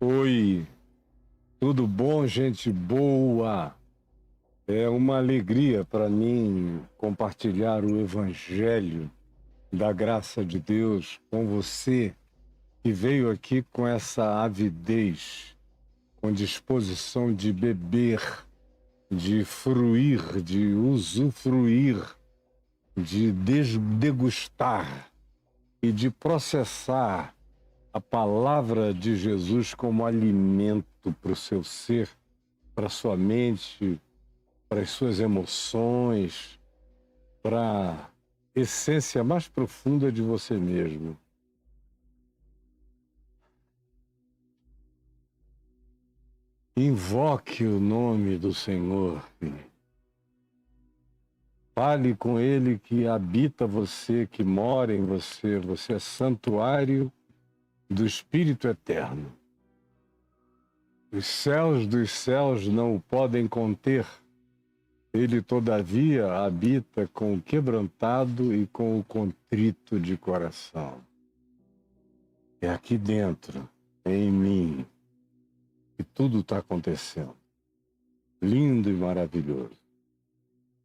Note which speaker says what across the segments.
Speaker 1: Oi, tudo bom, gente boa? É uma alegria para mim compartilhar o Evangelho da graça de Deus com você que veio aqui com essa avidez, com disposição de beber, de fruir, de usufruir, de degustar e de processar a palavra de Jesus como alimento para o seu ser, para a sua mente, para as suas emoções, para a essência mais profunda de você mesmo. Invoque o nome do Senhor. Fale com Ele que habita você, que mora em você. Você é santuário do Espírito Eterno. Os céus dos céus não o podem conter. Ele, todavia, habita com o quebrantado e com o contrito de coração. É aqui dentro, em mim, que tudo está acontecendo. Lindo e maravilhoso.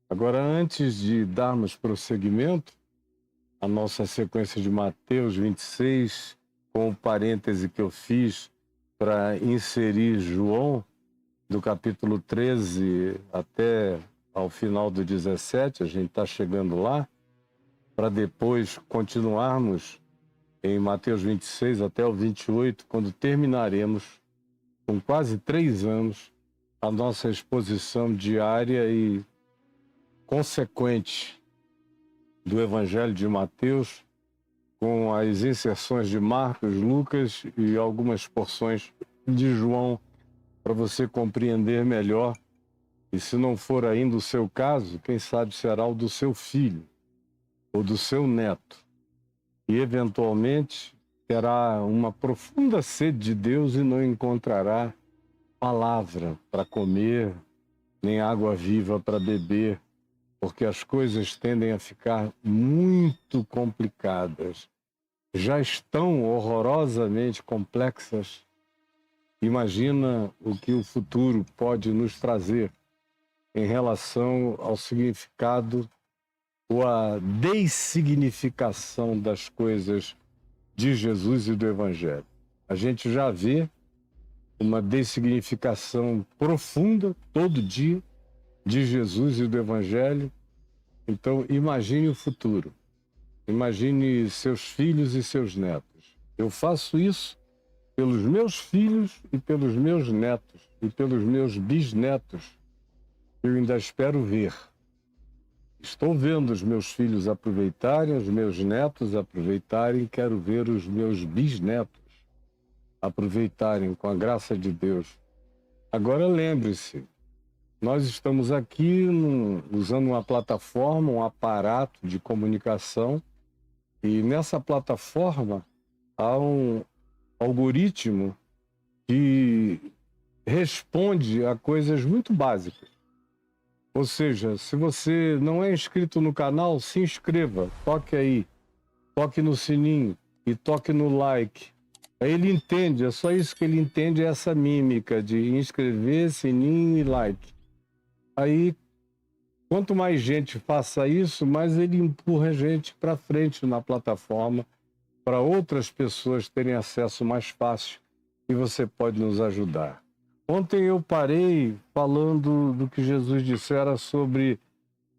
Speaker 1: Agora, antes de darmos prosseguimento à nossa sequência de Mateus 26, com o parêntese que eu fiz para inserir João, do capítulo 13 até ao final do 17, a gente está chegando lá, para depois continuarmos em Mateus 26 até o 28, quando terminaremos, com quase 3 anos, a nossa exposição diária e consequente do Evangelho de Mateus, com as inserções de Marcos, Lucas e algumas porções de João, para você compreender melhor. E se não for ainda o seu caso, quem sabe será o do seu filho ou do seu neto. E, eventualmente, terá uma profunda sede de Deus e não encontrará palavra para comer, nem água viva para beber, porque as coisas tendem a ficar muito complicadas. Já estão horrorosamente complexas. Imagina o que o futuro pode nos trazer em relação ao significado ou à dessignificação das coisas de Jesus e do Evangelho. A gente já vê uma dessignificação profunda todo dia de Jesus e do Evangelho. Então, imagine o futuro. Imagine seus filhos e seus netos. Eu faço isso pelos meus filhos e pelos meus netos e pelos meus bisnetos. Eu ainda espero ver. Estou vendo os meus filhos aproveitarem, os meus netos aproveitarem, quero ver os meus bisnetos aproveitarem com a graça de Deus. Agora lembre-se, nós estamos aqui usando uma plataforma, um aparato de comunicação, e nessa plataforma há um algoritmo que responde a coisas muito básicas. Ou seja, se você não é inscrito no canal, se inscreva, toque aí, toque no sininho e toque no like. Aí ele entende, é só isso que ele entende, é essa mímica de inscrever, sininho e like. Aí, quanto mais gente faça isso, mais ele empurra a gente para frente na plataforma, para outras pessoas terem acesso mais fácil, e você pode nos ajudar. Ontem eu parei falando do que Jesus dissera sobre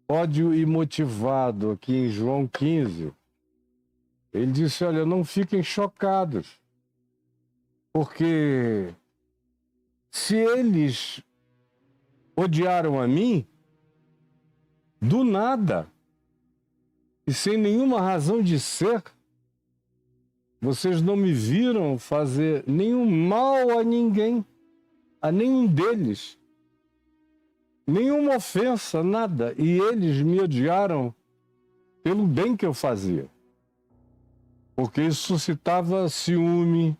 Speaker 1: ódio imotivado, aqui em João 15. Ele disse, olha, não fiquem chocados, porque se eles odiaram a mim, do nada, e sem nenhuma razão de ser, vocês não me viram fazer nenhum mal a ninguém, a nenhum deles, nenhuma ofensa, nada. E eles me odiaram pelo bem que eu fazia, porque isso suscitava ciúme,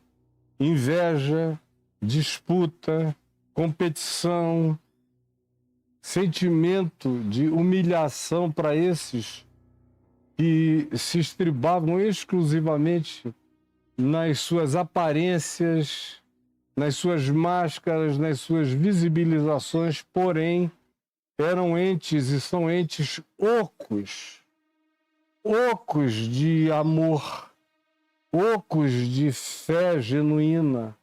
Speaker 1: inveja, disputa, competição, sentimento de humilhação para esses que se estribavam exclusivamente nas suas aparências, nas suas máscaras, nas suas visibilizações, porém, eram entes e são entes ocos de amor, ocos de fé genuína,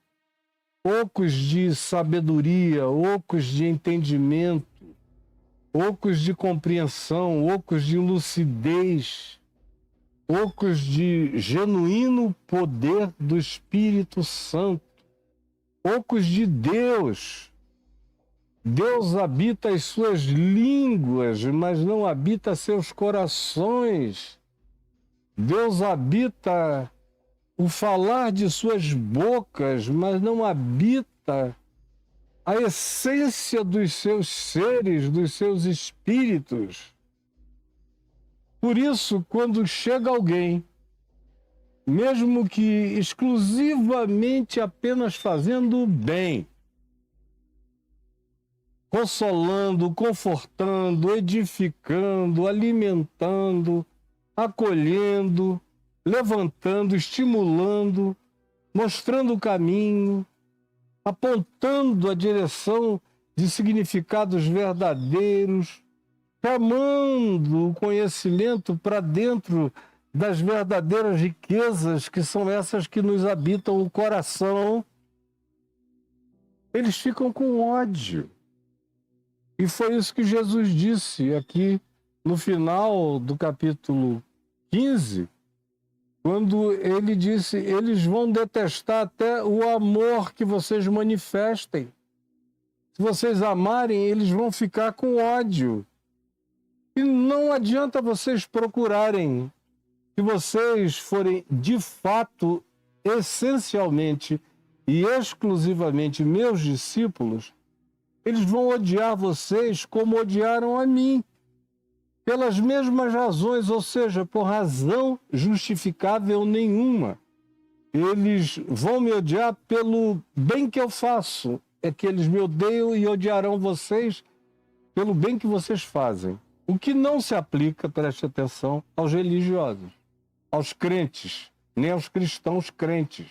Speaker 1: ocos de sabedoria, ocos de entendimento, ocos de compreensão, ocos de lucidez, ocos de genuíno poder do Espírito Santo, ocos de Deus. Deus habita as suas línguas, mas não habita seus corações. Deus habita o falar de suas bocas, mas não habita a essência dos seus seres, dos seus espíritos. Por isso, quando chega alguém, mesmo que exclusivamente apenas fazendo o bem, consolando, confortando, edificando, alimentando, acolhendo, levantando, estimulando, mostrando o caminho, apontando a direção de significados verdadeiros, chamando o conhecimento para dentro das verdadeiras riquezas, que são essas que nos habitam o coração, eles ficam com ódio. E foi isso que Jesus disse aqui no final do capítulo 15, quando ele disse: eles vão detestar até o amor que vocês manifestem. Se vocês amarem, eles vão ficar com ódio. E não adianta vocês procurarem. Se vocês forem de fato, essencialmente e exclusivamente meus discípulos, eles vão odiar vocês como odiaram a mim, pelas mesmas razões, ou seja, por razão justificável nenhuma. Eles vão me odiar pelo bem que eu faço. É que eles me odeiam e odiarão vocês pelo bem que vocês fazem. O que não se aplica, preste atenção, aos religiosos, aos crentes, nem aos cristãos crentes,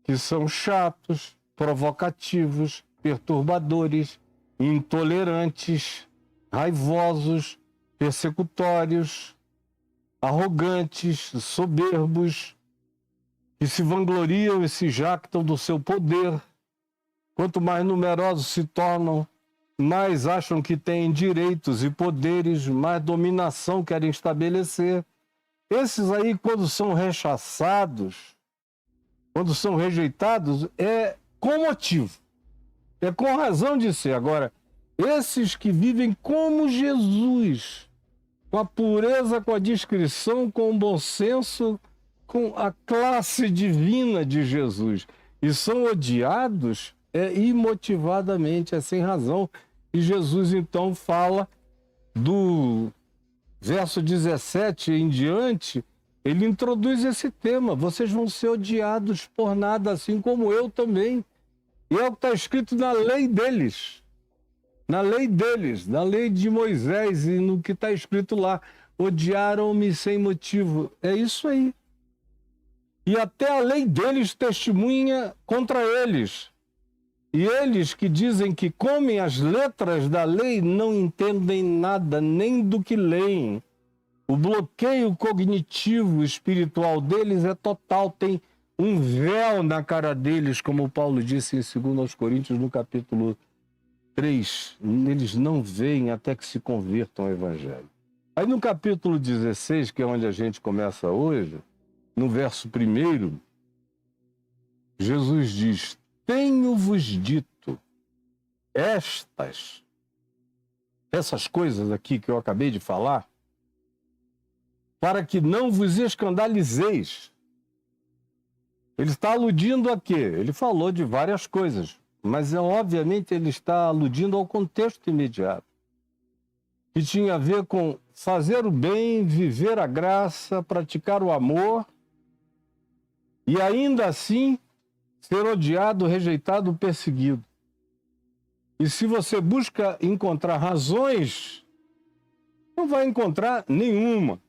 Speaker 1: que são chatos, provocativos, perturbadores, intolerantes, raivosos, persecutórios, arrogantes, soberbos, que se vangloriam e se jactam do seu poder. Quanto mais numerosos se tornam, mais acham que têm direitos e poderes, mais dominação querem estabelecer. Esses aí, quando são rechaçados, quando são rejeitados, é com motivo. É com razão de ser. Agora, esses que vivem como Jesus, com a pureza, com a discrição, com o bom senso, com a classe divina de Jesus, e são odiados, imotivadamente, sem razão. E Jesus, então, fala do verso 17 em diante, ele introduz esse tema: vocês vão ser odiados por nada, assim como eu também. E é o que está escrito na lei deles, na lei de Moisés, e no que está escrito lá: odiaram-me sem motivo. É isso aí. E até a lei deles testemunha contra eles. E eles que dizem que comem as letras da lei não entendem nada, nem do que leem. O bloqueio cognitivo espiritual deles é total, tem um véu na cara deles, como Paulo disse em 2 Coríntios, no capítulo 3. Eles não veem até que se convertam ao Evangelho. Aí no capítulo 16, que é onde a gente começa hoje, no verso 1, Jesus diz: tenho-vos dito essas coisas aqui que eu acabei de falar, para que não vos escandalizeis. Ele está aludindo a quê? Ele falou de várias coisas, mas obviamente ele está aludindo ao contexto imediato, que tinha a ver com fazer o bem, viver a graça, praticar o amor, e ainda assim ser odiado, rejeitado, perseguido. E se você busca encontrar razões, não vai encontrar nenhuma.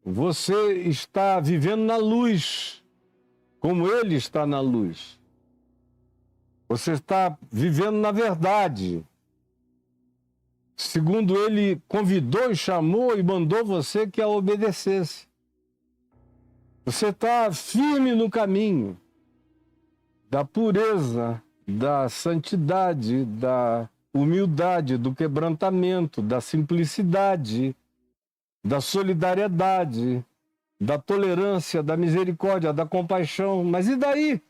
Speaker 1: Você está vivendo na luz, como ele está na luz. Você está vivendo na verdade. Segundo ele convidou e chamou e mandou você que a obedecesse. Você está firme no caminho da pureza, da santidade, da humildade, do quebrantamento, da simplicidade, da solidariedade, da tolerância, da misericórdia, da compaixão. Mas e daí?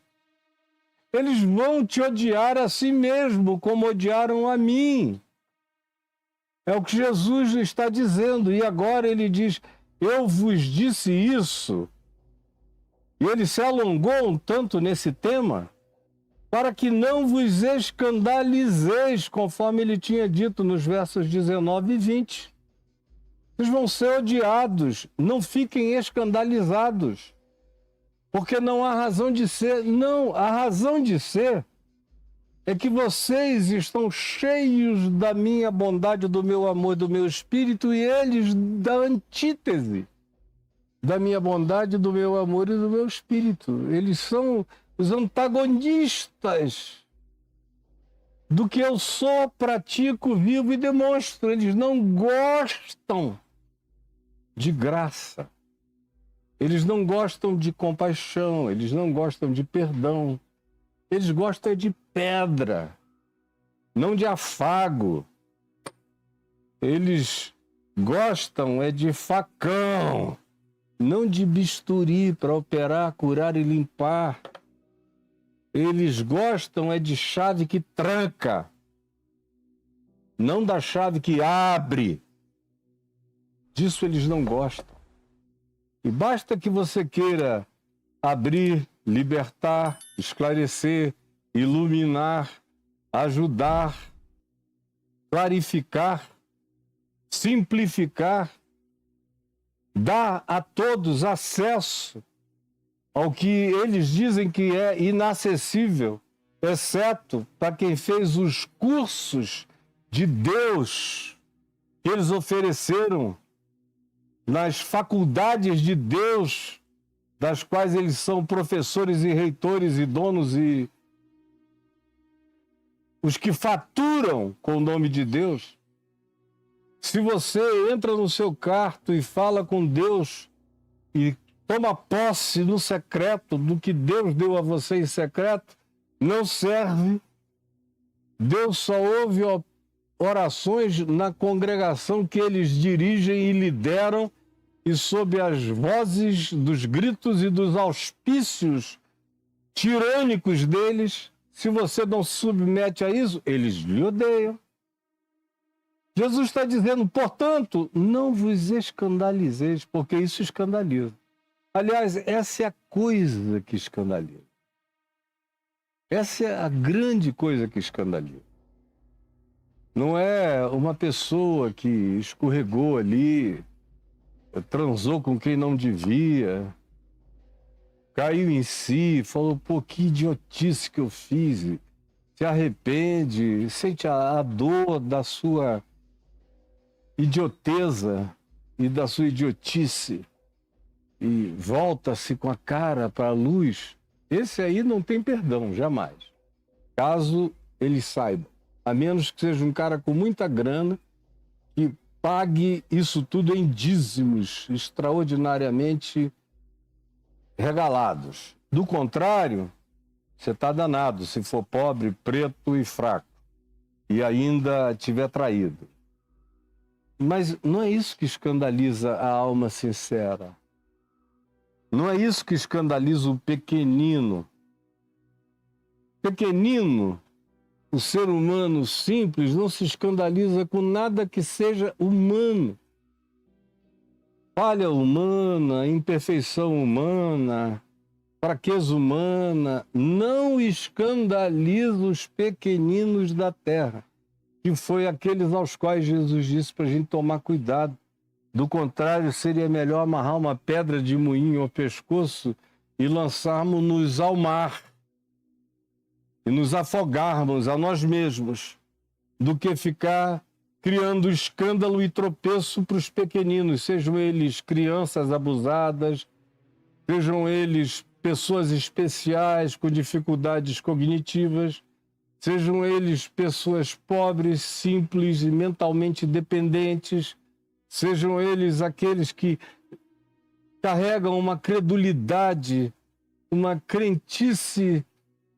Speaker 1: Eles vão te odiar a si mesmo, como odiaram a mim. É o que Jesus está dizendo. E agora ele diz, eu vos disse isso. E ele se alongou um tanto nesse tema, para que não vos escandalizeis, conforme ele tinha dito nos versos 19 e 20. Vocês vão ser odiados, não fiquem escandalizados, porque não há razão de ser. Não, a razão de ser é que vocês estão cheios da minha bondade, do meu amor, do meu espírito, e eles da antítese da minha bondade, do meu amor e do meu espírito. Eles são os antagonistas do que eu sou, pratico, vivo e demonstro. Eles não gostam de graça. Eles não gostam de compaixão, eles não gostam de perdão. Eles gostam de pedra, não de afago. Eles gostam de facão, não de bisturi para operar, curar e limpar. Eles gostam de chave que tranca, não da chave que abre. Disso eles não gostam. E basta que você queira abrir, libertar, esclarecer, iluminar, ajudar, clarificar, simplificar, dar a todos acesso ao que eles dizem que é inacessível, exceto para quem fez os cursos de Deus que eles ofereceram nas faculdades de Deus, das quais eles são professores e reitores e donos, e os que faturam com o nome de Deus. Se você entra no seu quarto e fala com Deus e toma posse no secreto do que Deus deu a você em secreto, não serve. Deus só ouve orações na congregação que eles dirigem e lideram, e sob as vozes dos gritos e dos auspícios tirânicos deles. Se você não se submete a isso, eles lhe odeiam. Jesus está dizendo, portanto, não vos escandalizeis, porque isso escandaliza. Aliás, essa é a coisa que escandaliza. Essa é a grande coisa que escandaliza. Não é uma pessoa que escorregou ali, transou com quem não devia, caiu em si, falou, pô, que idiotice que eu fiz, se arrepende, sente a dor da sua idioteza e da sua idiotice e volta-se com a cara para a luz. Esse aí não tem perdão, jamais. Caso ele saiba. A menos que seja um cara com muita grana que pague isso tudo em dízimos extraordinariamente regalados. Do contrário, você está danado se for pobre, preto e fraco e ainda tiver traído. Mas não é isso que escandaliza a alma sincera. Não é isso que escandaliza o pequenino. Pequenino, o ser humano simples, não se escandaliza com nada que seja humano. Falha humana, imperfeição humana, fraqueza humana, não escandaliza os pequeninos da terra, que foi aqueles aos quais Jesus disse para a gente tomar cuidado. Do contrário, seria melhor amarrar uma pedra de moinho ao pescoço e lançarmos-nos ao mar e nos afogarmos a nós mesmos, do que ficar criando escândalo e tropeço para os pequeninos, sejam eles crianças abusadas, sejam eles pessoas especiais com dificuldades cognitivas, sejam eles pessoas pobres, simples e mentalmente dependentes, sejam eles aqueles que carregam uma credulidade, uma crentice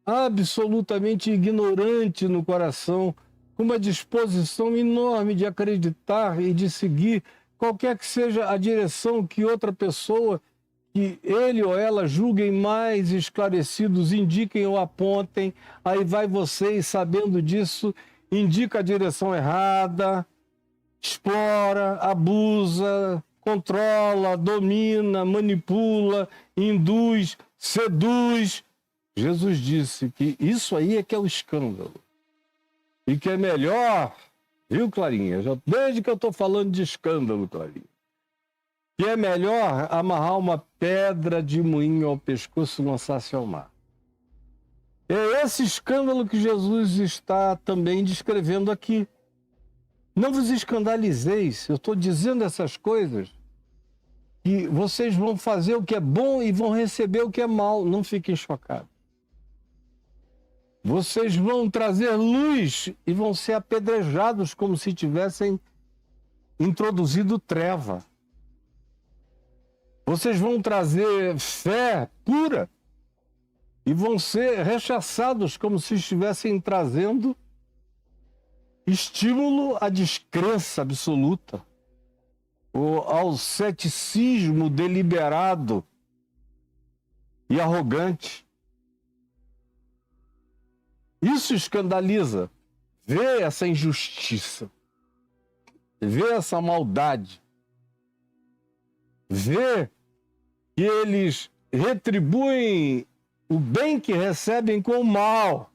Speaker 1: absolutamente ignorante no coração, com uma disposição enorme de acreditar e de seguir qualquer que seja a direção que outra pessoa, que ele ou ela julguem mais esclarecidos, indiquem ou apontem. Aí vai você e, sabendo disso, indica a direção errada, explora, abusa, controla, domina, manipula, induz, seduz. Jesus disse que isso aí é que é o escândalo. E que é melhor, viu, Clarinha? Desde que eu estou falando de escândalo, Clarinha, que é melhor amarrar uma pedra de moinho ao pescoço e lançar-se ao mar. É esse escândalo que Jesus está também descrevendo aqui. Não vos escandalizeis, eu estou dizendo essas coisas, que vocês vão fazer o que é bom e vão receber o que é mal, não fiquem chocados. Vocês vão trazer luz e vão ser apedrejados como se tivessem introduzido treva. Vocês vão trazer fé pura e vão ser rechaçados como se estivessem trazendo estímulo à descrença absoluta, ou ao ceticismo deliberado e arrogante. Isso escandaliza. Vê essa injustiça, vê essa maldade, vê que eles retribuem o bem que recebem com o mal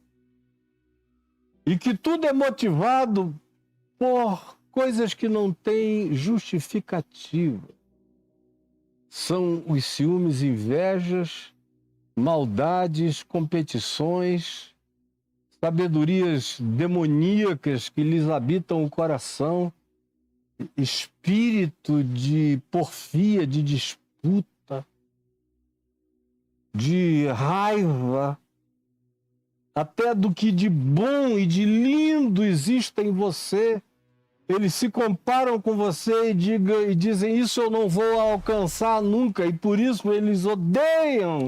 Speaker 1: e que tudo é motivado por coisas que não têm justificativa. São os ciúmes, invejas, maldades, competições, sabedorias demoníacas que lhes habitam o coração, espírito de porfia, de disputa, de raiva, até do que de bom e de lindo existe em você. Eles se comparam com você e dizem, isso eu não vou alcançar nunca, e por isso eles odeiam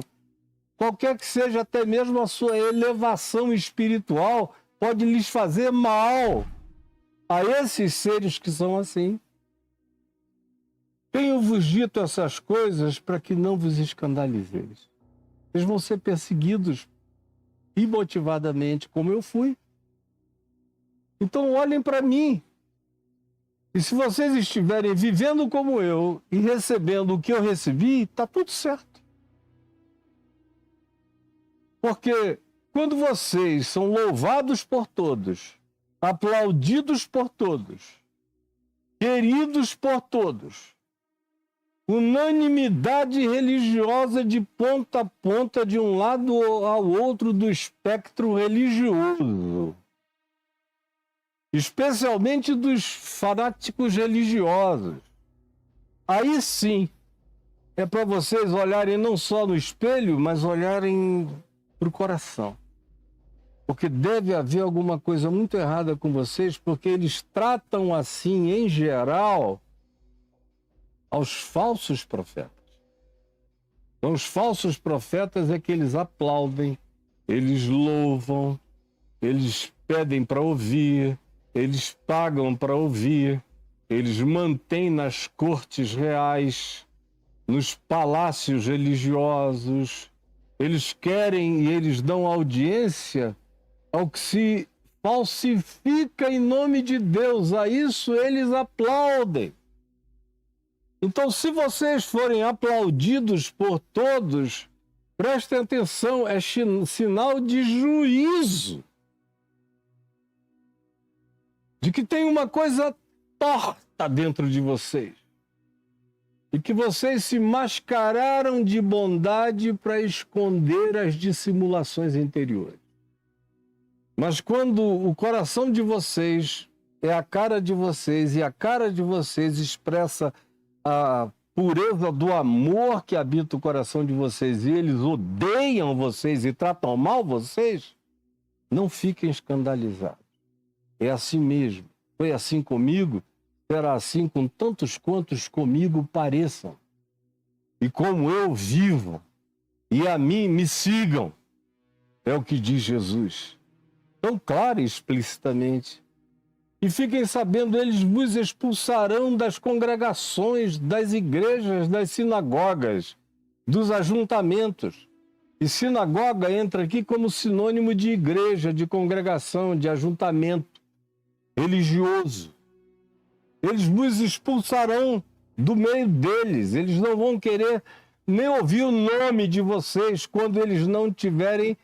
Speaker 1: qualquer que seja até mesmo a sua elevação espiritual, pode lhes fazer mal a esses seres que são assim. Tenho-vos dito essas coisas para que não vos escandalizeis. Eles vão ser perseguidos imotivadamente, como eu fui. Então olhem para mim. E se vocês estiverem vivendo como eu e recebendo o que eu recebi, está tudo certo. Porque quando vocês são louvados por todos, aplaudidos por todos, queridos por todos, unanimidade religiosa de ponta a ponta, de um lado ao outro do espectro religioso, especialmente dos fanáticos religiosos, aí sim é para vocês olharem não só no espelho, mas olharem para o coração. Porque deve haver alguma coisa muito errada com vocês, porque eles tratam assim, em geral, aos falsos profetas. Então, os falsos profetas é que eles aplaudem, eles louvam, eles pedem para ouvir, eles pagam para ouvir, eles mantêm nas cortes reais, nos palácios religiosos, eles querem e eles dão audiência ao que se falsifica em nome de Deus, a isso eles aplaudem. Então, se vocês forem aplaudidos por todos, prestem atenção, é sinal de juízo, de que tem uma coisa torta dentro de vocês, e que vocês se mascararam de bondade para esconder as dissimulações interiores. Mas quando o coração de vocês é a cara de vocês, e a cara de vocês expressa a pureza do amor que habita o coração de vocês e eles odeiam vocês e tratam mal vocês, não fiquem escandalizados. É assim mesmo. Foi assim comigo, será assim com tantos quantos comigo pareçam. E como eu vivo, e a mim me sigam, é o que diz Jesus. Tão claro e explicitamente. E fiquem sabendo, eles vos expulsarão das congregações, das igrejas, das sinagogas, dos ajuntamentos. E sinagoga entra aqui como sinônimo de igreja, de congregação, de ajuntamento religioso. Eles vos expulsarão do meio deles. Eles não vão querer nem ouvir o nome de vocês quando eles não tiverem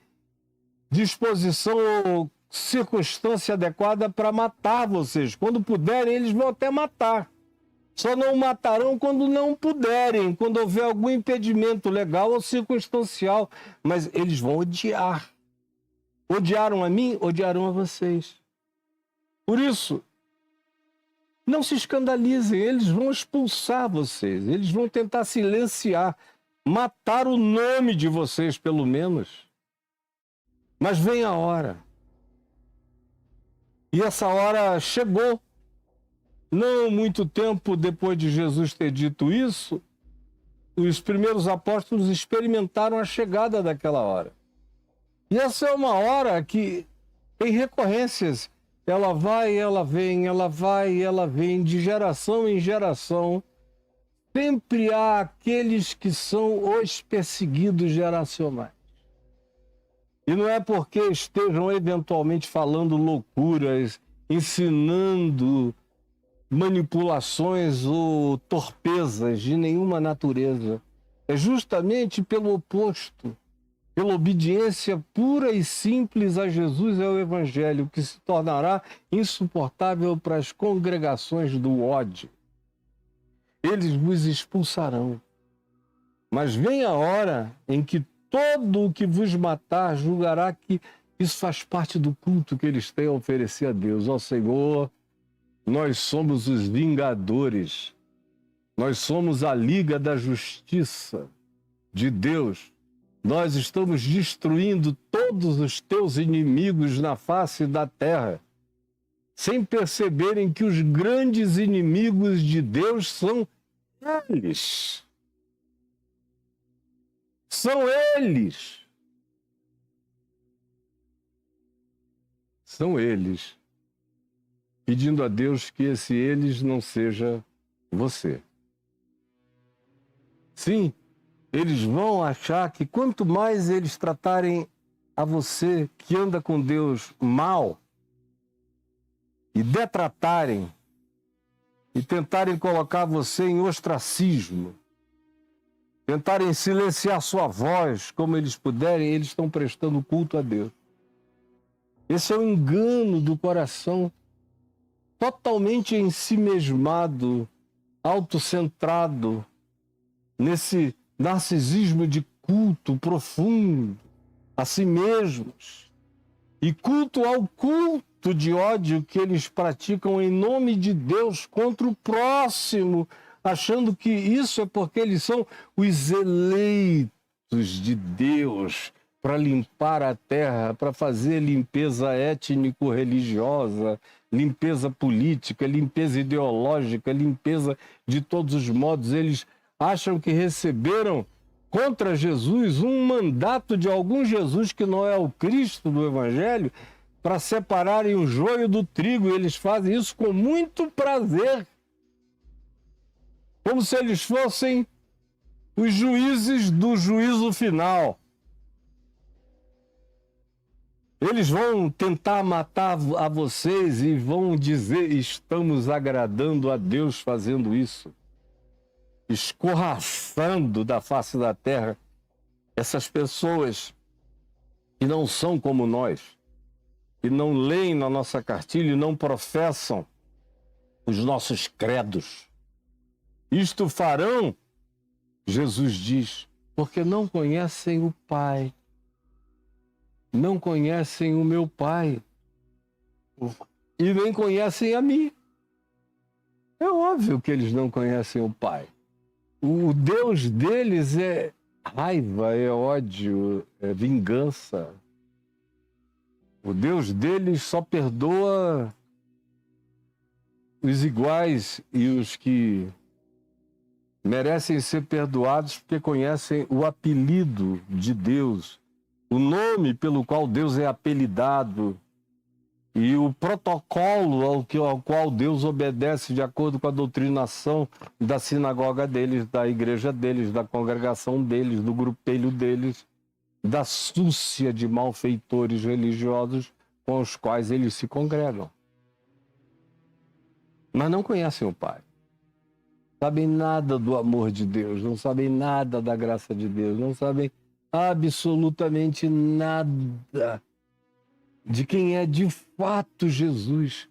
Speaker 1: disposição ou circunstância adequada para matar vocês. Quando puderem, eles vão até matar. Só não matarão quando não puderem, quando houver algum impedimento legal ou circunstancial. Mas eles vão odiar. Odiaram a mim, odiarão a vocês. Por isso, não se escandalizem, eles vão expulsar vocês, eles vão tentar silenciar, matar o nome de vocês, pelo menos. Mas vem a hora. E essa hora chegou. Não muito tempo depois de Jesus ter dito isso, os primeiros apóstolos experimentaram a chegada daquela hora. E essa é uma hora que tem recorrências. Ela vai, ela vem, ela vai, ela vem, de geração em geração. Sempre há aqueles que são os perseguidos geracionais. E não é porque estejam eventualmente falando loucuras, ensinando manipulações ou torpezas de nenhuma natureza. É justamente pelo oposto, pela obediência pura e simples a Jesus e ao Evangelho, que se tornará insuportável para as congregações do ódio. Eles vos expulsarão. Mas vem a hora em que todo o que vos matar julgará que isso faz parte do culto que eles têm a oferecer a Deus. Ó Senhor, nós somos os vingadores. Nós somos a Liga da Justiça de Deus. Nós estamos destruindo todos os teus inimigos na face da terra, sem perceberem que os grandes inimigos de Deus são eles. São eles. São eles. Pedindo a Deus que esse eles não seja você. Sim, eles vão achar que quanto mais eles tratarem a você que anda com Deus mal e detratarem e tentarem colocar você em ostracismo, tentarem silenciar sua voz como eles puderem, eles estão prestando culto a Deus. Esse é o engano do coração totalmente ensimesmado, autocentrado, nesse narcisismo de culto profundo a si mesmos e culto ao culto de ódio que eles praticam em nome de Deus contra o próximo, achando que isso é porque eles são os eleitos de Deus para limpar a terra, para fazer limpeza étnico-religiosa, limpeza política, limpeza ideológica, limpeza de todos os modos. Eles acham que receberam contra Jesus um mandato de algum Jesus que não é o Cristo do Evangelho para separarem o joio do trigo. E eles fazem isso com muito prazer, como se eles fossem os juízes do juízo final. Eles vão tentar matar a vocês e vão dizer: estamos agradando a Deus fazendo isso, escorraçando da face da terra essas pessoas que não são como nós, que não leem na nossa cartilha e não professam os nossos credos. Isto farão, Jesus diz, porque não conhecem o Pai. Não conhecem o meu Pai. E nem conhecem a mim. É óbvio que eles não conhecem o Pai. O Deus deles é raiva, é ódio, é vingança. O Deus deles só perdoa os iguais e os que merecem ser perdoados porque conhecem o apelido de Deus, o nome pelo qual Deus é apelidado e o protocolo ao qual Deus obedece de acordo com a doutrinação da sinagoga deles, da igreja deles, da congregação deles, do grupelho deles, da súcia de malfeitores religiosos com os quais eles se congregam. Mas não conhecem o Pai. Sabem nada do amor de Deus, não sabem nada da graça de Deus, não sabem absolutamente nada de quem é de fato Jesus.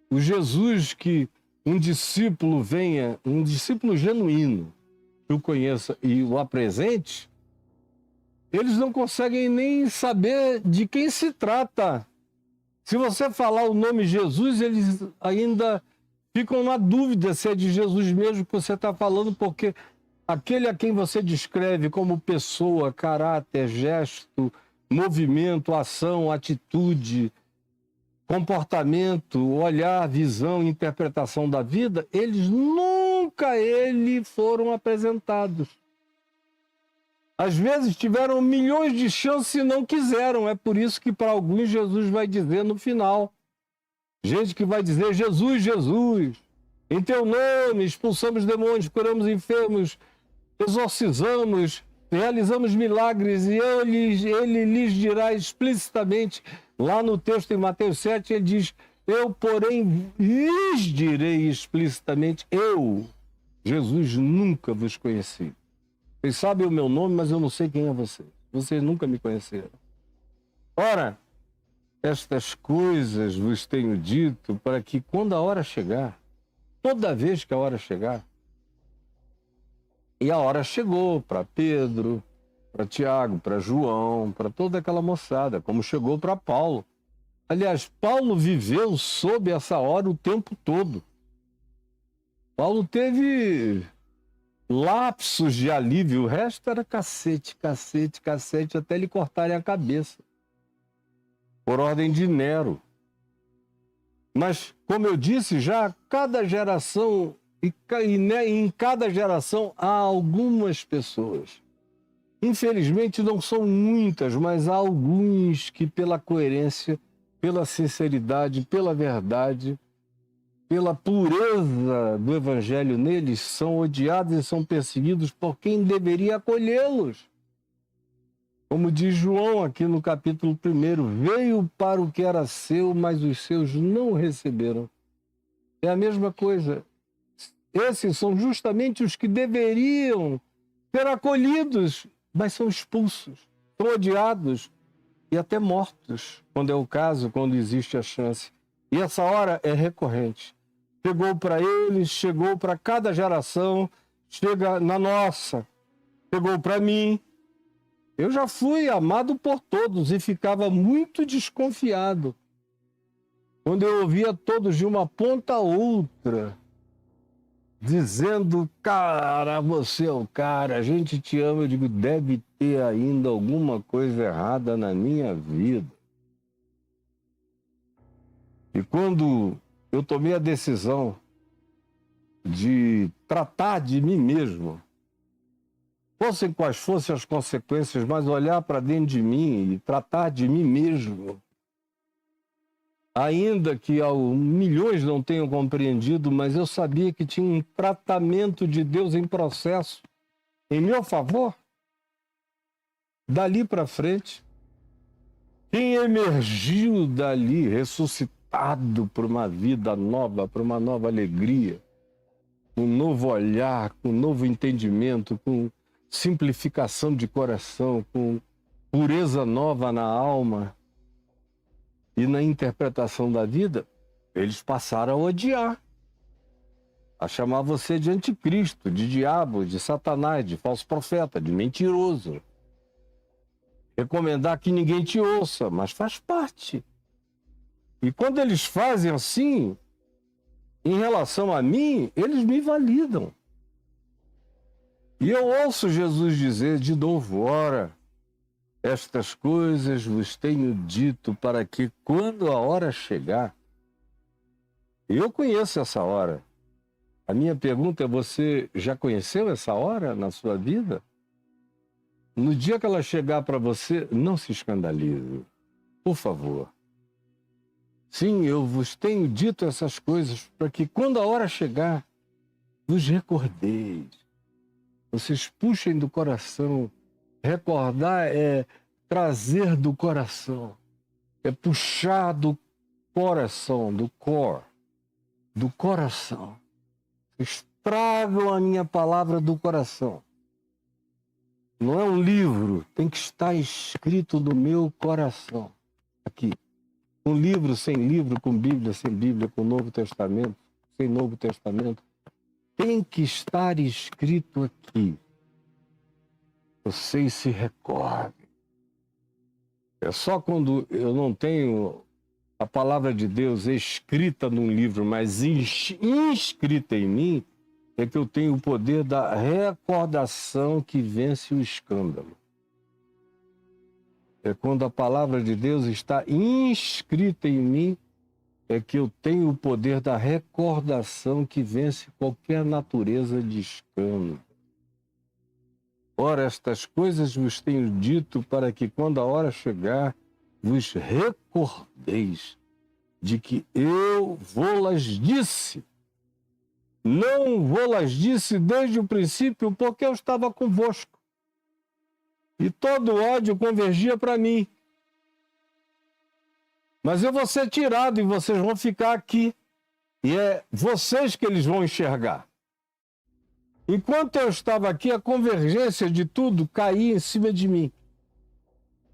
Speaker 1: O Jesus que um discípulo venha, um discípulo genuíno, que o conheça e o apresente, eles não conseguem nem saber de quem se trata. Se você falar o nome Jesus, eles ainda ficam na dúvida se é de Jesus mesmo que você está falando, porque aquele a quem você descreve como pessoa, caráter, gesto, movimento, ação, atitude, comportamento, olhar, visão, interpretação da vida, eles nunca foram apresentados. Às vezes tiveram milhões de chances e não quiseram. É por isso que para alguns Jesus vai dizer no final. Gente que vai dizer, Jesus, Jesus, em teu nome expulsamos demônios, curamos enfermos, exorcizamos, realizamos milagres, e ele lhes dirá explicitamente, lá no texto em Mateus 7, ele diz, eu, porém, lhes direi explicitamente, eu, Jesus, nunca vos conheci. Vocês sabem o meu nome, mas eu não sei quem é você. Vocês nunca me conheceram. Ora, estas coisas vos tenho dito para que quando a hora chegar, toda vez que a hora chegar, e a hora chegou para Pedro, para Tiago, para João, para toda aquela moçada, como chegou para Paulo. Aliás, Paulo viveu sob essa hora o tempo todo. Paulo teve lapsos de alívio, o resto era cacete, cacete, cacete, até lhe cortarem a cabeça. Por ordem de Nero. Mas, como eu disse já, cada geração, em cada geração há algumas pessoas. Infelizmente não são muitas, mas há alguns que pela coerência, pela sinceridade, pela verdade, pela pureza do evangelho neles, são odiados e são perseguidos por quem deveria acolhê-los. Como diz João aqui no capítulo 1, veio para o que era seu, mas os seus não receberam. É a mesma coisa. Esses são justamente os que deveriam ser acolhidos, mas são expulsos, são odiados e até mortos, quando é o caso, quando existe a chance. E essa hora é recorrente. Chegou para eles, chegou para cada geração, chega na nossa, chegou para mim. Eu já fui amado por todos e ficava muito desconfiado quando eu ouvia todos de uma ponta a outra dizendo, cara, você é o cara, a gente te ama. Eu digo, deve ter ainda alguma coisa errada na minha vida. E quando eu tomei a decisão de tratar de mim mesmo, fossem quais fossem as consequências, mas olhar para dentro de mim e tratar de mim mesmo, ainda que milhões não tenham compreendido, mas eu sabia que tinha um tratamento de Deus em processo, em meu favor. Dali para frente, quem emergiu dali, ressuscitado por uma vida nova, por uma nova alegria, com um novo olhar, com um novo entendimento, com simplificação de coração, com pureza nova na alma e na interpretação da vida, eles passaram a odiar, a chamar você de anticristo, de diabo, de satanás, de falso profeta, de mentiroso. Recomendar que ninguém te ouça, mas faz parte. E quando eles fazem assim, em relação a mim, eles me validam. E eu ouço Jesus dizer de novo: ora, estas coisas vos tenho dito para que, quando a hora chegar... Eu conheço essa hora. A minha pergunta é: você já conheceu essa hora na sua vida? No dia que ela chegar para você, não se escandalize, por favor. Sim, eu vos tenho dito essas coisas para que, quando a hora chegar, vos recordeis. Vocês puxem do coração. Recordar é trazer do coração. É puxar do coração, do core, do coração. Vocês tragam a minha palavra do coração. Não é um livro, tem que estar escrito no meu coração. Aqui. Um livro sem livro, com Bíblia sem Bíblia, com Novo Testamento, sem Novo Testamento. Tem que estar escrito aqui. Vocês se recordem. É só quando eu não tenho a palavra de Deus escrita num livro, mas inscrita em mim, é que eu tenho o poder da recordação que vence o escândalo. É quando a palavra de Deus está inscrita em mim, é que eu tenho o poder da recordação que vence qualquer natureza de escândalo. Ora, estas coisas vos tenho dito para que, quando a hora chegar, vos recordeis de que eu vou-las disse. Não vou-las disse desde o princípio, porque eu estava convosco. E todo ódio convergia para mim. Mas eu vou ser tirado e vocês vão ficar aqui. E é vocês que eles vão enxergar. Enquanto eu estava aqui, a convergência de tudo caía em cima de mim.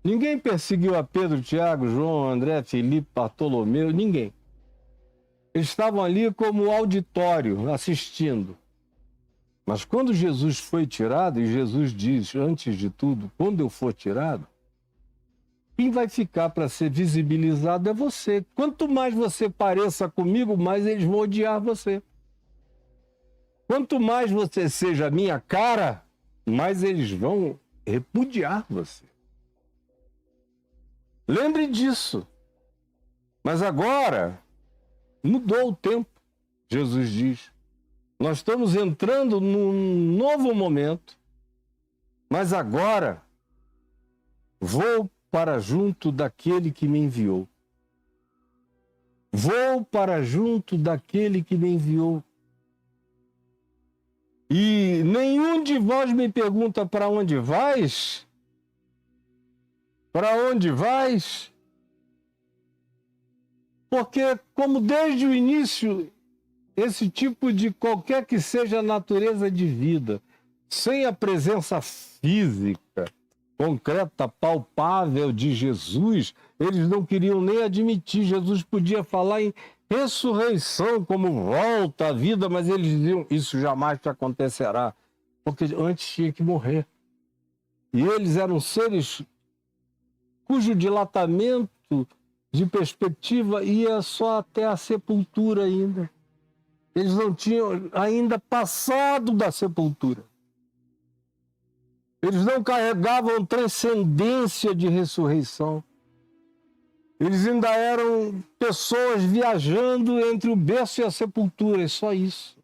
Speaker 1: Ninguém perseguiu a Pedro, Tiago, João, André, Felipe, Bartolomeu, ninguém. Eles estavam ali como auditório, assistindo. Mas quando Jesus foi tirado, e Jesus diz, antes de tudo, quando eu for tirado, quem vai ficar para ser visibilizado é você. Quanto mais você pareça comigo, mais eles vão odiar você. Quanto mais você seja a minha cara, mais eles vão repudiar você. Lembre disso. Mas agora, mudou o tempo, Jesus diz. Nós estamos entrando num novo momento, mas agora vou para junto daquele que me enviou. Vou para junto daquele que me enviou. E nenhum de vós me pergunta: para onde vais? Para onde vais? Porque, como desde o início, esse tipo de qualquer que seja a natureza de vida, sem a presença física, concreta, palpável de Jesus, eles não queriam nem admitir. Jesus podia falar em ressurreição, como volta à vida, mas eles diziam: isso jamais te acontecerá, porque antes tinha que morrer. E eles eram seres cujo dilatamento de perspectiva ia só até a sepultura ainda. Eles não tinham ainda passado da sepultura. Eles não carregavam transcendência de ressurreição. Eles ainda eram pessoas viajando entre o berço e a sepultura, é só isso.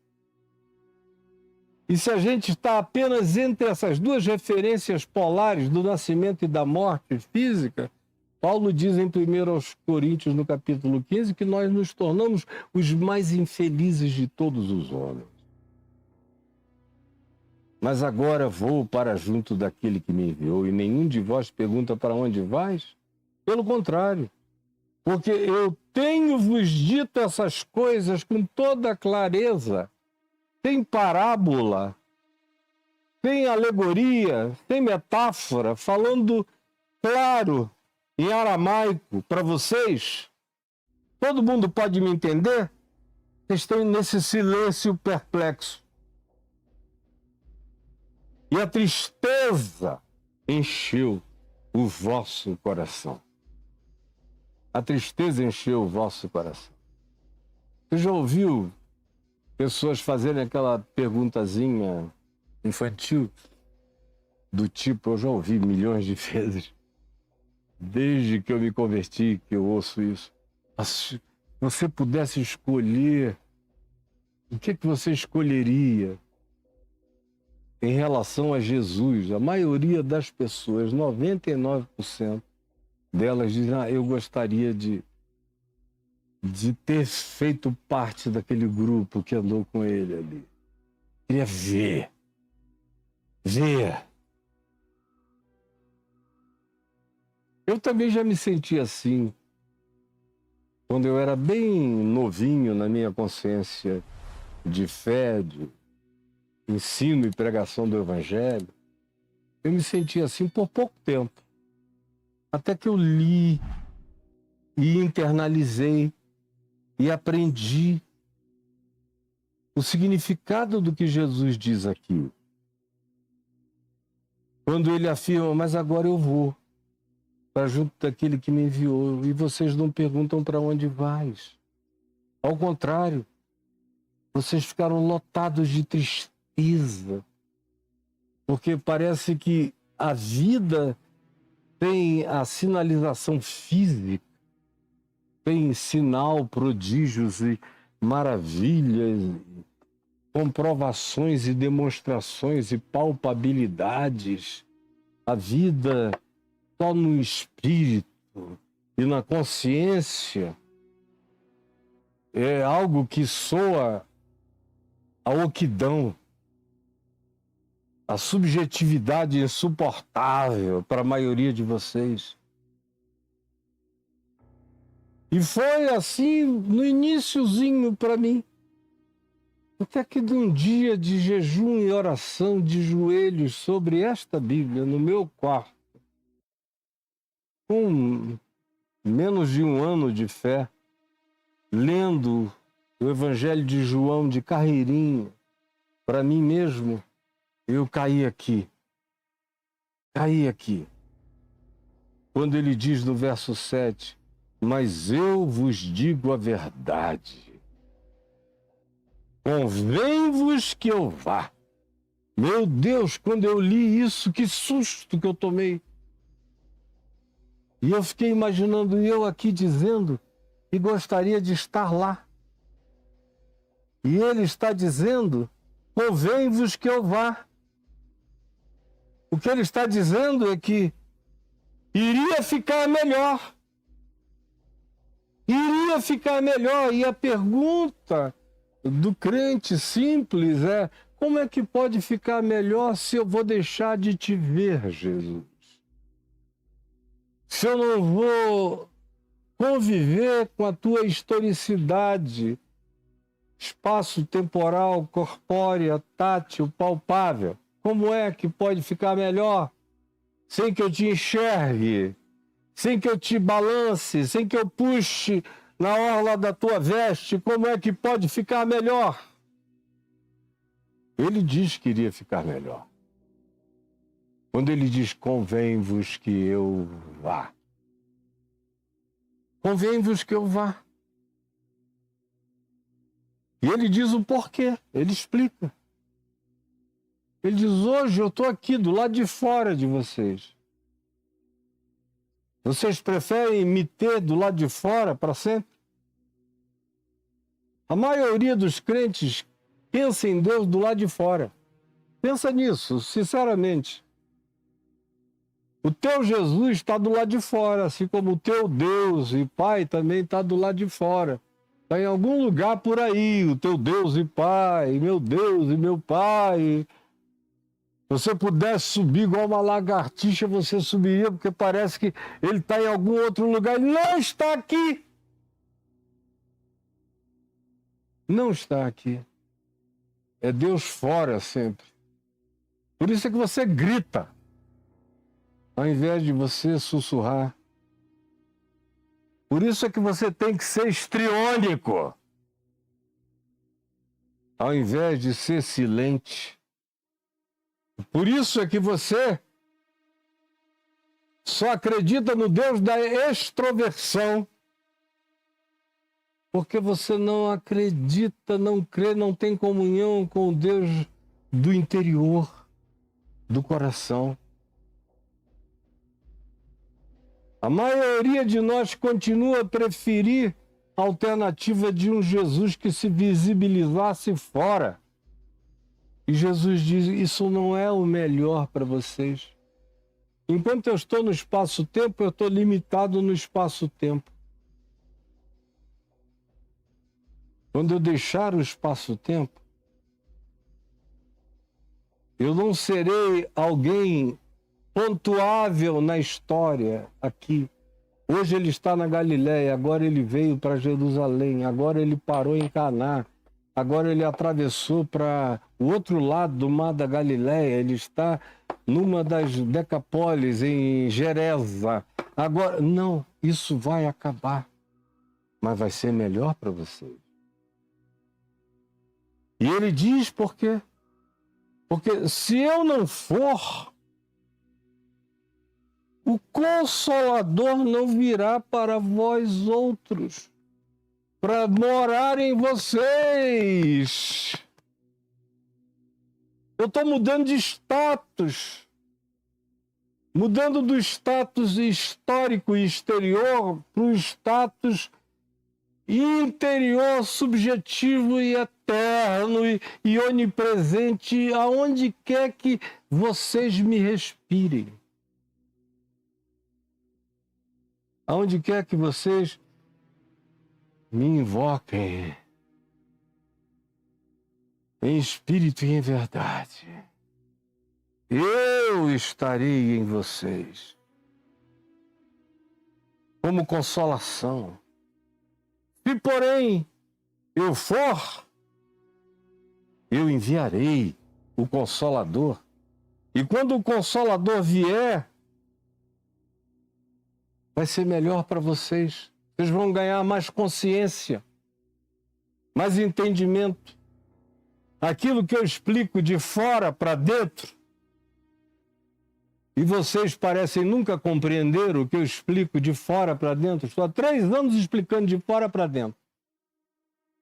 Speaker 1: E se a gente está apenas entre essas duas referências polares do nascimento e da morte física, Paulo diz em 1 Coríntios, no capítulo 15, que nós nos tornamos os mais infelizes de todos os homens. Mas agora vou para junto daquele que me enviou, e nenhum de vós pergunta: para onde vais? Pelo contrário, porque eu tenho-vos dito essas coisas com toda clareza, sem parábola, sem alegoria, sem metáfora, falando claro em aramaico para vocês. Todo mundo pode me entender? Vocês estão nesse silêncio perplexo. E a tristeza encheu o vosso coração. A tristeza encheu o vosso coração. Você já ouviu pessoas fazerem aquela perguntazinha: infantil, do tipo, eu já ouvi milhões de vezes, desde que eu me converti, que eu ouço isso. Se você pudesse escolher, o que você escolheria em relação a Jesus? A maioria das pessoas, 99% delas dizem, eu gostaria de ter feito parte daquele grupo que andou com ele ali. Queria ver. Eu também já me senti assim, quando eu era bem novinho na minha consciência de fé, de ensino e pregação do Evangelho. Eu me senti assim por pouco tempo. Até que eu li e internalizei e aprendi o significado do que Jesus diz aqui. Quando ele afirma, mas agora eu vou para junto daquele que me enviou, e vocês não perguntam para onde vais. Ao contrário, vocês ficaram lotados de tristeza, porque parece que a vida tem a sinalização física, tem sinal, prodígios e maravilhas, comprovações e demonstrações e palpabilidades. A vida só no espírito e na consciência é algo que soa a oquidão, a subjetividade insuportável para a maioria de vocês. E foi assim no iniciozinho para mim. Até que de um dia de jejum e oração de joelhos sobre esta Bíblia no meu quarto, com menos de um ano de fé, lendo o Evangelho de João de carreirinha, para mim mesmo, eu caí aqui. Quando ele diz no verso 7, mas eu vos digo a verdade. Convém-vos que eu vá. Meu Deus, quando eu li isso, que susto que eu tomei. E eu fiquei imaginando eu aqui dizendo que gostaria de estar lá. E ele está dizendo, convém-vos que eu vá. O que ele está dizendo é que iria ficar melhor. E a pergunta do crente simples é, como é que pode ficar melhor se eu vou deixar de te ver, Jesus? Se eu não vou conviver com a tua historicidade, espaço temporal, corpórea, tátil, palpável, como é que pode ficar melhor sem que eu te enxergue, sem que eu te balance, sem que eu puxe na orla da tua veste? Como é que pode ficar melhor? Ele diz que iria ficar melhor. Quando ele diz, convém-vos que eu vá. Convém-vos que eu vá. E ele diz o porquê, ele explica. Ele diz, hoje eu estou aqui do lado de fora de vocês. Vocês preferem me ter do lado de fora para sempre? A maioria dos crentes pensa em Deus do lado de fora. Pensa nisso, sinceramente. O teu Jesus está do lado de fora, assim como o teu Deus e Pai também está do lado de fora. Está em algum lugar por aí, o teu Deus e Pai, meu Deus e meu Pai. Se você pudesse subir igual uma lagartixa, você subiria, porque parece que ele está em algum outro lugar. Ele não está aqui. Não está aqui. É Deus fora sempre. Por isso é que você grita, ao invés de você sussurrar. Por isso é que você tem que ser histriônico, ao invés de ser silente. Por isso é que você só acredita no Deus da extroversão, porque você não acredita, não crê, não tem comunhão com o Deus do interior do coração. A maioria de nós continua a preferir a alternativa de um Jesus que se visibilizasse fora. E Jesus diz, isso não é o melhor para vocês. Enquanto eu estou no espaço-tempo, eu estou limitado no espaço-tempo. Quando eu deixar o espaço-tempo, eu não serei alguém pontuável na história aqui. Hoje ele está na Galileia, agora ele veio para Jerusalém, agora ele parou em Caná, agora ele atravessou para o outro lado do mar da Galileia, ele está numa das Decapólis, em Gerasa. Agora, não, isso vai acabar, mas vai ser melhor para vocês. E ele diz por quê? Porque se eu não for, o Consolador não virá para vós outros, para morar em vocês. Eu estou mudando de status, mudando do status histórico e exterior para o status interior, subjetivo e eterno e onipresente, aonde quer que vocês me respirem. Aonde quer que vocês me invoquem, em espírito e em verdade, eu estarei em vocês, como consolação. Se, porém, eu for, eu enviarei o Consolador. E quando o Consolador vier, vai ser melhor para vocês. Vocês vão ganhar mais consciência, mais entendimento. Aquilo que eu explico de fora para dentro, e vocês parecem nunca compreender o que eu explico de fora para dentro. Estou há 3 anos explicando de fora para dentro.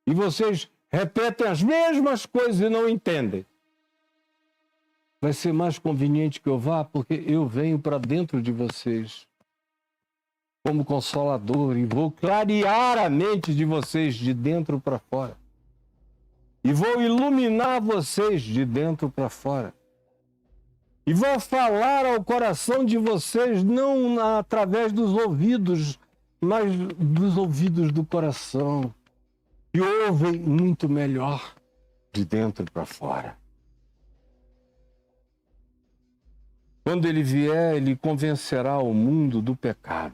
Speaker 1: E vocês repetem as mesmas coisas e não entendem. Vai ser mais conveniente que eu vá, porque eu venho para dentro de vocês como consolador e vou clarear a mente de vocês de dentro para fora. E vou iluminar vocês de dentro para fora. E vou falar ao coração de vocês, não através dos ouvidos, mas dos ouvidos do coração, que ouvem muito melhor de dentro para fora. Quando ele vier, ele convencerá o mundo do pecado.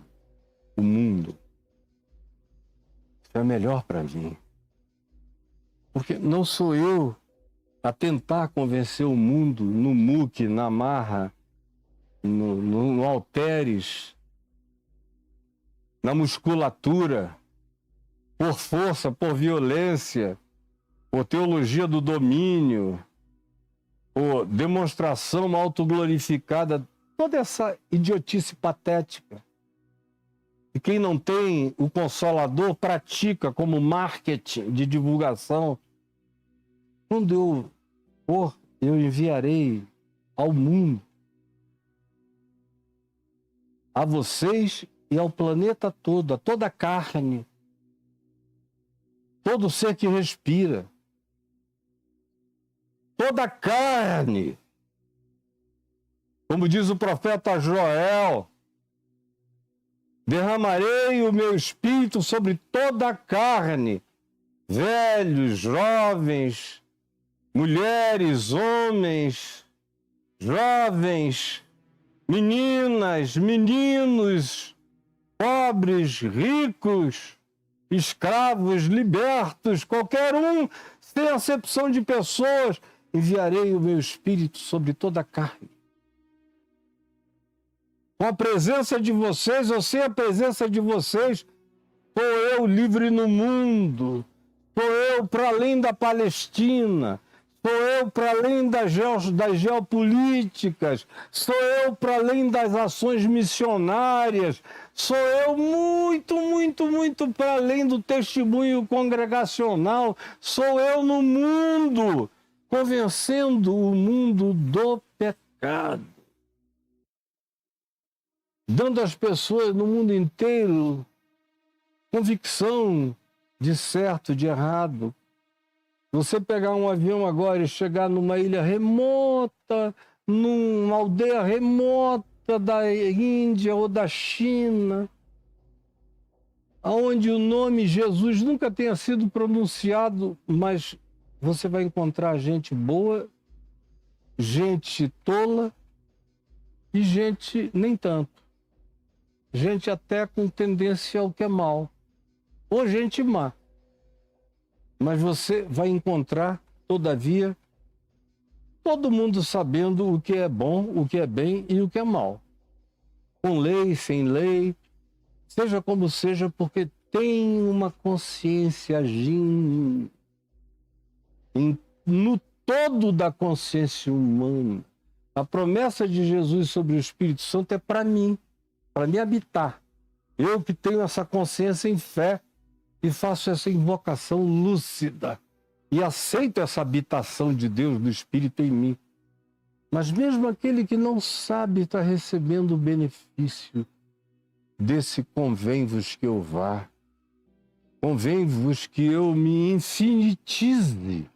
Speaker 1: O mundo. Isso é melhor para mim. Porque não sou eu a tentar convencer o mundo no muque, na marra, no halteres, na musculatura, por força, por violência, por teologia do domínio, por demonstração autoglorificada, toda essa idiotice patética. E quem não tem o Consolador pratica como marketing de divulgação. Quando eu for, eu enviarei ao mundo, a vocês e ao planeta todo, a toda a carne, todo ser que respira, toda a carne. Como diz o profeta Joel, derramarei o meu espírito sobre toda a carne, velhos, jovens, mulheres, homens, jovens, meninas, meninos, pobres, ricos, escravos, libertos, qualquer um, sem acepção de pessoas, enviarei o meu espírito sobre toda a carne. Com a presença de vocês ou sem a presença de vocês, sou eu livre no mundo, sou eu para além da Palestina, sou eu para além das geopolíticas, sou eu para além das ações missionárias, sou eu muito, muito, muito para além do testemunho congregacional, sou eu no mundo, convencendo o mundo do pecado, dando às pessoas no mundo inteiro convicção de certo, de errado. Você pegar um avião agora e chegar numa ilha remota, numa aldeia remota da Índia ou da China, onde o nome Jesus nunca tenha sido pronunciado, mas você vai encontrar gente boa, gente tola e gente nem tanto. Gente até com tendência ao que é mal, ou gente má. Mas você vai encontrar, todavia, todo mundo sabendo o que é bom, o que é bem e o que é mal. Com lei, sem lei, seja como seja, porque tem uma consciência agindo no todo da consciência humana. A promessa de Jesus sobre o Espírito Santo é para mim habitar. Eu que tenho essa consciência em fé e faço essa invocação lúcida e aceito essa habitação de Deus, do Espírito em mim. Mas mesmo aquele que não sabe está recebendo o benefício desse convém-vos que eu vá. Convém-vos que eu me infinitize.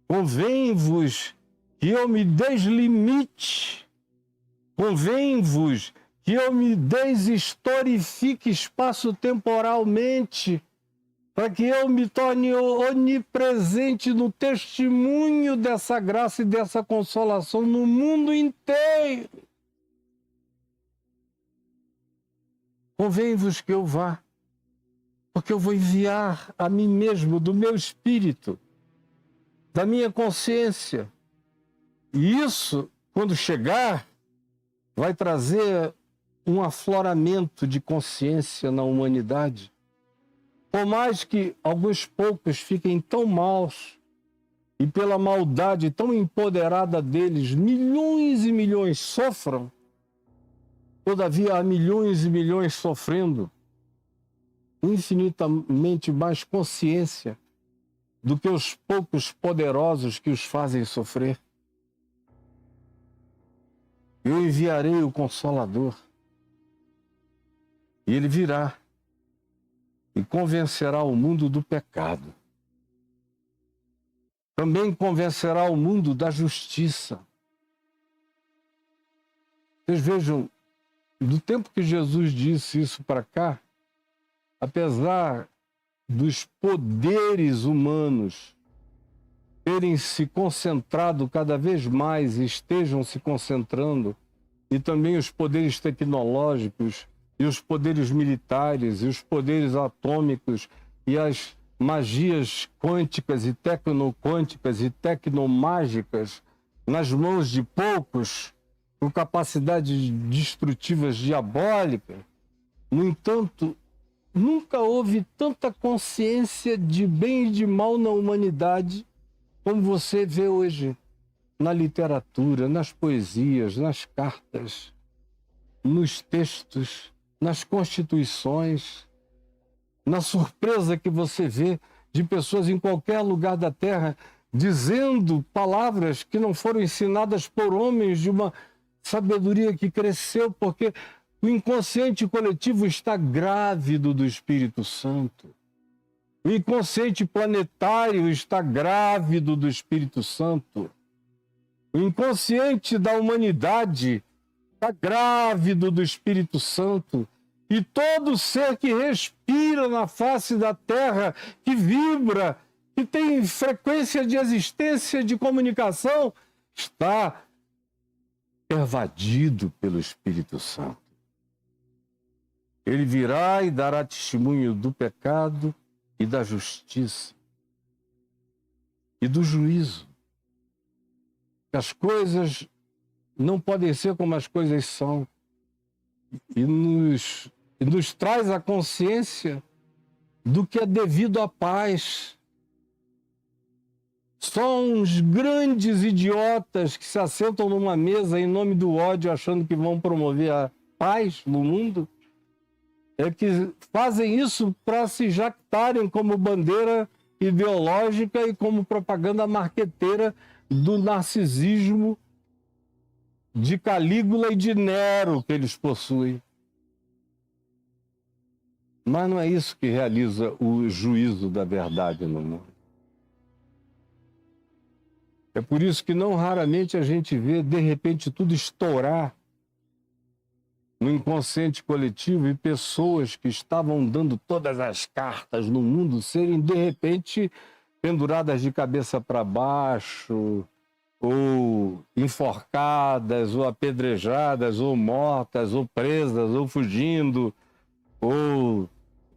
Speaker 1: Convém-vos que eu me deslimite. Convém-vos que eu me deshistorifique espaço-temporalmente, para que eu me torne onipresente no testemunho dessa graça e dessa consolação no mundo inteiro. Convém-vos que eu vá, porque eu vou enviar a mim mesmo, do meu espírito, da minha consciência. E isso, quando chegar, vai trazer um afloramento de consciência na humanidade. Por mais que alguns poucos fiquem tão maus e pela maldade tão empoderada deles, milhões e milhões sofram, todavia há milhões e milhões sofrendo infinitamente mais consciência do que os poucos poderosos que os fazem sofrer. Eu enviarei o Consolador, e ele virá e convencerá o mundo do pecado. Também convencerá o mundo da justiça. Vocês vejam, do tempo que Jesus disse isso para cá, apesar dos poderes humanos terem se concentrado cada vez mais, estejam se concentrando, e também os poderes tecnológicos, e os poderes militares, e os poderes atômicos, e as magias quânticas e tecnoquânticas e tecnomágicas nas mãos de poucos, com capacidades destrutivas diabólicas. No entanto, nunca houve tanta consciência de bem e de mal na humanidade como você vê hoje na literatura, nas poesias, nas cartas, nos textos, nas constituições, na surpresa que você vê de pessoas em qualquer lugar da Terra dizendo palavras que não foram ensinadas por homens de uma sabedoria que cresceu, porque o inconsciente coletivo está grávido do Espírito Santo. O inconsciente planetário está grávido do Espírito Santo. O inconsciente da humanidade está grávido do Espírito Santo. E todo ser que respira na face da Terra, que vibra, que tem frequência de existência, de comunicação, está pervadido pelo Espírito Santo. Ele virá e dará testemunho do pecado e da justiça e do juízo. As coisas não podem ser como as coisas são. E nos traz a consciência do que é devido à paz. Só uns grandes idiotas que se assentam numa mesa em nome do ódio, achando que vão promover a paz no mundo, é que fazem isso para se jactarem como bandeira ideológica e como propaganda marqueteira do narcisismo de Calígula e de Nero que eles possuem. Mas não é isso que realiza o juízo da verdade no mundo. É por isso que não raramente a gente vê, de repente, tudo estourar no inconsciente coletivo e pessoas que estavam dando todas as cartas no mundo serem, de repente, penduradas de cabeça para baixo, ou enforcadas, ou apedrejadas, ou mortas, ou presas, ou fugindo, ou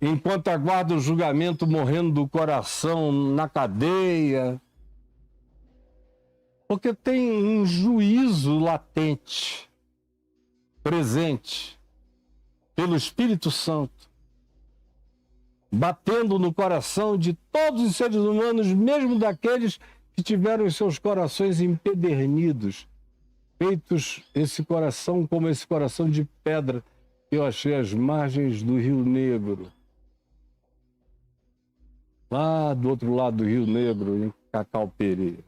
Speaker 1: enquanto aguarda o julgamento morrendo do coração na cadeia. Porque tem um juízo latente, presente, pelo Espírito Santo, batendo no coração de todos os seres humanos, mesmo daqueles que tiveram os seus corações empedernidos, feitos esse coração como esse coração de pedra que eu achei às margens do Rio Negro. Lá do outro lado do Rio Negro, em Cacau Pereira.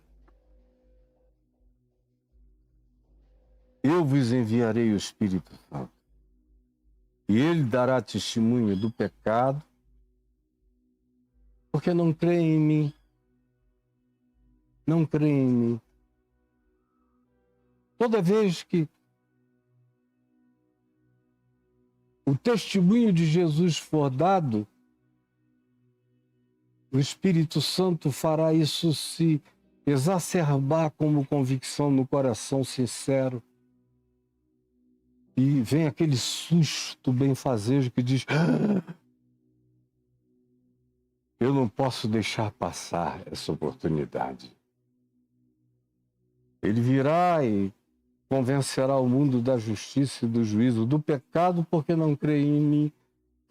Speaker 1: Eu vos enviarei o Espírito Santo, e ele dará testemunho do pecado, porque não creem em mim. Não creem em mim. Toda vez que o testemunho de Jesus for dado, o Espírito Santo fará isso se exacerbar como convicção no coração sincero. E vem aquele susto benfazejo que diz: eu não posso deixar passar essa oportunidade. Ele virá e convencerá o mundo da justiça e do juízo, do pecado porque não creem em mim,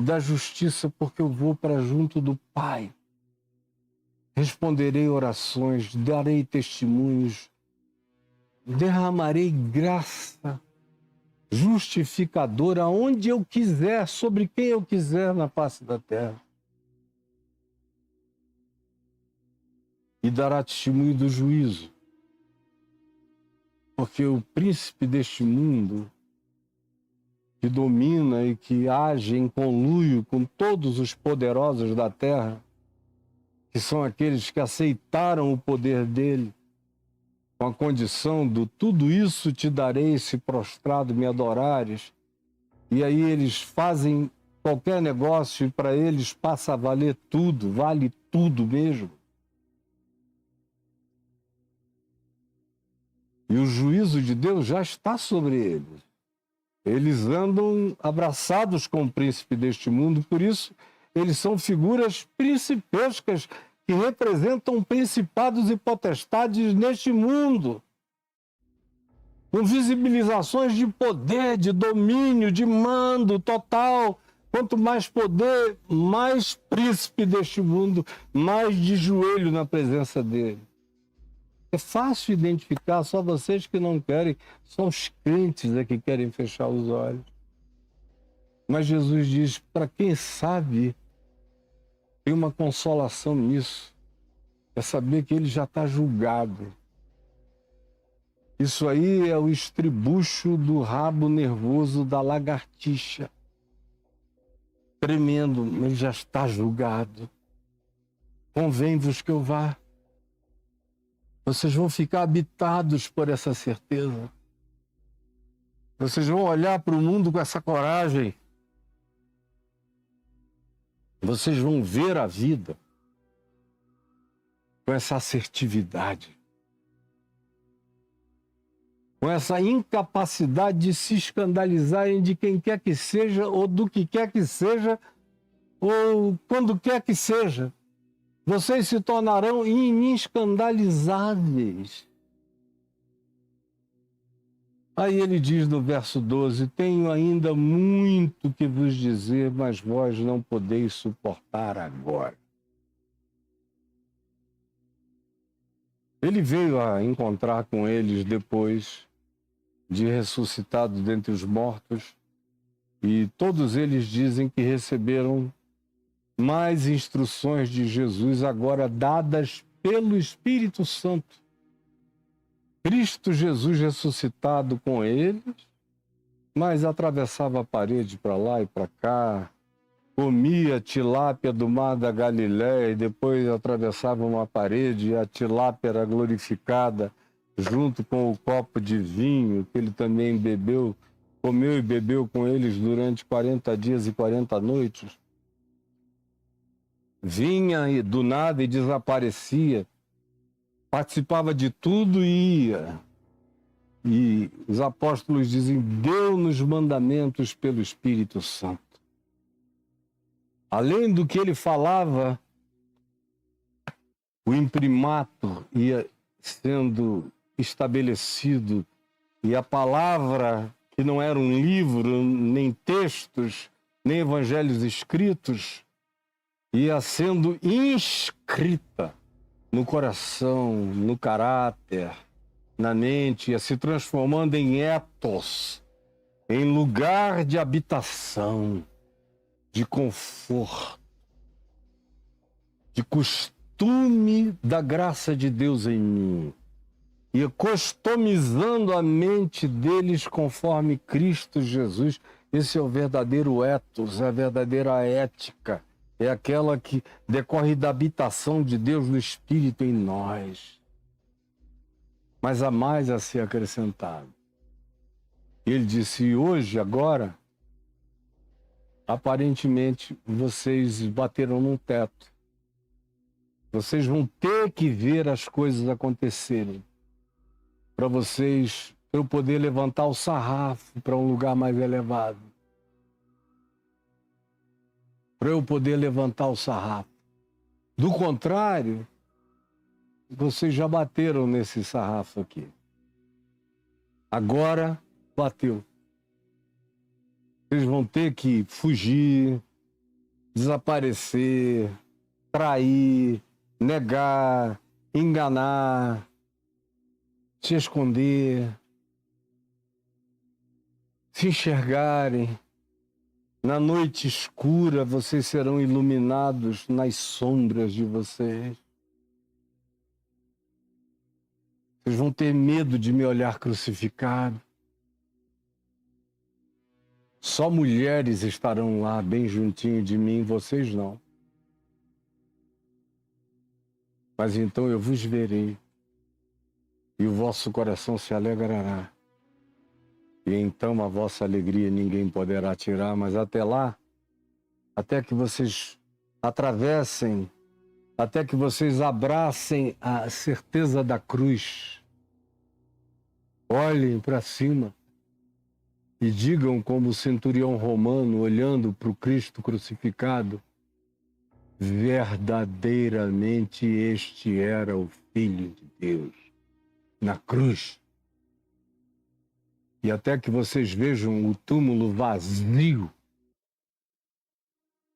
Speaker 1: da justiça porque eu vou para junto do Pai. Responderei orações, darei testemunhos, derramarei graça justificadora aonde eu quiser, sobre quem eu quiser na face da terra. E dará testemunho do juízo. Porque o príncipe deste mundo, que domina e que age em conluio com todos os poderosos da terra, que são aqueles que aceitaram o poder dele, com a condição do tudo isso te darei se prostrado me adorares, e aí eles fazem qualquer negócio e para eles passa a valer tudo, vale tudo mesmo. E o juízo de Deus já está sobre eles. Eles andam abraçados com o príncipe deste mundo, por isso eles são figuras principescas que representam principados e potestades neste mundo, com visibilizações de poder, de domínio, de mando total. Quanto mais poder, mais príncipe deste mundo, mais de joelho na presença dele. É fácil identificar, só vocês que não querem, são os crentes que querem fechar os olhos. Mas Jesus diz, para quem sabe, tem uma consolação nisso, é saber que ele já está julgado. Isso aí é o estribucho do rabo nervoso da lagartixa. Tremendo, ele já está julgado. Convém-vos que eu vá. Vocês vão ficar habitados por essa certeza. Vocês vão olhar para o mundo com essa coragem. Vocês vão ver a vida com essa assertividade. Com essa incapacidade de se escandalizarem de quem quer que seja, ou do que quer que seja, ou quando quer que seja. Vocês se tornarão inescandalizáveis. Aí ele diz no verso 12, tenho ainda muito que vos dizer, mas vós não podeis suportar agora. Ele veio a encontrar com eles depois de ressuscitado dentre os mortos, e todos eles dizem que receberam mais instruções de Jesus agora dadas pelo Espírito Santo. Cristo Jesus ressuscitado com eles, mas atravessava a parede para lá e para cá, comia tilápia do mar da Galiléia e depois atravessava uma parede e a tilápia era glorificada junto com o copo de vinho que ele também bebeu, comeu e bebeu com eles durante 40 dias e 40 noites. Vinha do nada e desaparecia, participava de tudo e ia. E os apóstolos dizem, deu-nos mandamentos pelo Espírito Santo. Além do que ele falava, o imprimato ia sendo estabelecido e a palavra, que não era um livro, nem textos, nem evangelhos escritos, ia sendo inscrita no coração, no caráter, na mente, ia se transformando em ethos, em lugar de habitação, de conforto, de costume da graça de Deus em mim. E customizando a mente deles conforme Cristo Jesus. Esse é o verdadeiro ethos, é a verdadeira ética. É aquela que decorre da habitação de Deus no Espírito em nós. Mas há mais a ser acrescentado. Ele disse, e hoje, agora, aparentemente, vocês bateram num teto. Vocês vão ter que ver as coisas acontecerem. Para eu poder levantar o sarrafo para um lugar mais elevado. Para eu poder levantar o sarrafo. Do contrário, vocês já bateram nesse sarrafo aqui. Agora bateu. Vocês vão ter que fugir, desaparecer, trair, negar, enganar, se esconder, se enxergarem. Na noite escura, vocês serão iluminados nas sombras de vocês. Vocês vão ter medo de me olhar crucificado. Só mulheres estarão lá, bem juntinho de mim, vocês não. Mas então eu vos verei, e o vosso coração se alegrará. E então a vossa alegria ninguém poderá tirar, mas até lá, até que vocês atravessem, até que vocês abracem a certeza da cruz, olhem para cima e digam como o centurião romano, olhando para o Cristo crucificado, verdadeiramente este era o Filho de Deus, na cruz. E até que vocês vejam o túmulo vazio,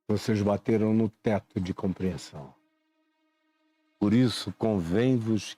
Speaker 1: vocês bateram no teto de compreensão. Por isso, convém-vos que